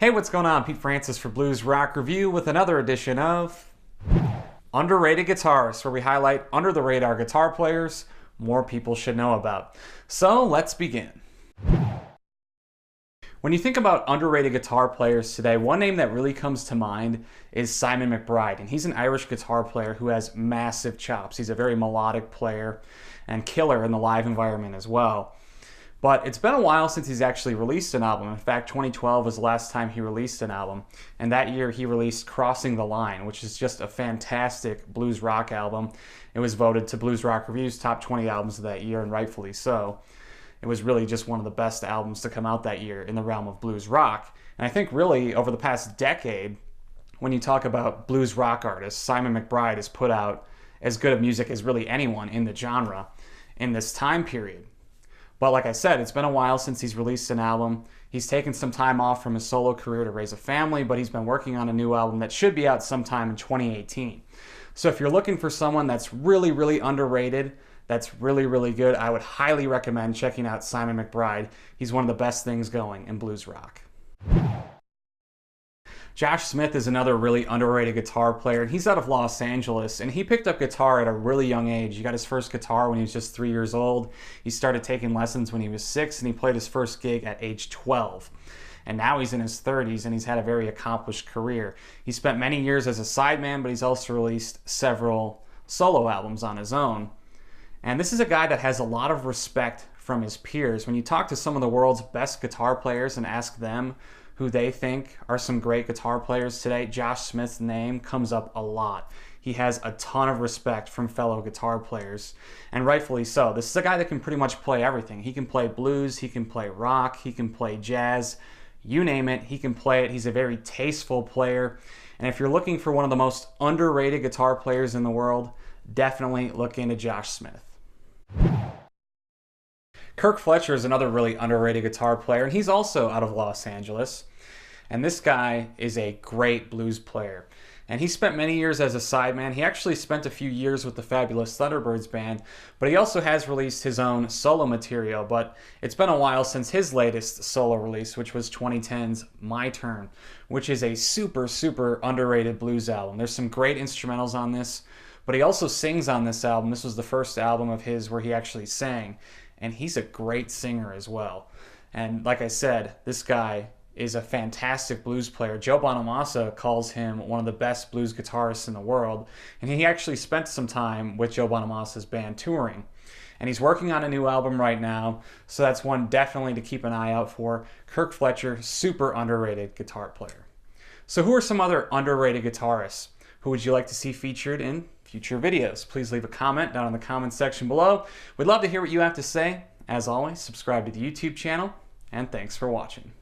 Hey, what's going on? Pete Francis for Blues Rock Review with another edition of Underrated Guitarists, where we highlight under-the-radar guitar players more people should know about. So let's begin. When you think about underrated guitar players today, one name that really comes to mind is Simon McBride, and he's an Irish guitar player who has massive chops. He's a very melodic player and killer in the live environment as well. But it's been a while since he's actually released an album. In fact, 2012 was the last time he released an album. And that year he released Crossing the Line, which is just a fantastic blues rock album. It was voted to Blues Rock Review's top 20 albums of that year, and rightfully so. It was really just one of the best albums to come out that year in the realm of blues rock. And I think really over the past decade, when you talk about blues rock artists, Simon McBride has put out as good of music as really anyone in the genre in this time period. But like I said, it's been a while since he's released an album. He's taken some time off from his solo career to raise a family, but he's been working on a new album that should be out sometime in 2018. So if you're looking for someone that's really underrated, that's really good, I would highly recommend checking out Simon McBride. He's one of the best things going in blues rock. Josh Smith is another really underrated guitar player, and he's out of Los Angeles, and he picked up guitar at a really young age. He got his first guitar when he was just 3 years old. He started taking lessons when he was 6, and he played his first gig at age 12. And now he's in his 30s, and he's had a very accomplished career. He spent many years as a sideman, but he's also released several solo albums on his own. And this is a guy that has a lot of respect from his peers. When you talk to some of the world's best guitar players and ask them who they think are some great guitar players today, Josh Smith's name comes up a lot. He has a ton of respect from fellow guitar players, and rightfully so. This is a guy that can pretty much play everything. He can play blues, he can play rock, he can play jazz, you name it, he can play it. He's a very tasteful player, and if you're looking for one of the most underrated guitar players in the world, definitely look into Josh Smith. Kirk Fletcher is another really underrated guitar player, and he's also out of Los Angeles. And this guy is a great blues player. And he spent many years as a sideman. He actually spent a few years with the Fabulous Thunderbirds band, but he also has released his own solo material. But it's been a while since his latest solo release, which was 2010's My Turn, which is a super underrated blues album. There's some great instrumentals on this, but he also sings on this album. This was the first album of his where he actually sang. And he's a great singer as well. And like I said, this guy is a fantastic blues player. Joe Bonamassa calls him one of the best blues guitarists in the world. And he actually spent some time with Joe Bonamassa's band touring. And he's working on a new album right now, so that's one definitely to keep an eye out for. Kirk Fletcher, super underrated guitar player. So who are some other underrated guitarists? Who would you like to see featured in future videos? Please leave a comment down in the comments section below. We'd love to hear what you have to say. As always, subscribe to the YouTube channel, and thanks for watching.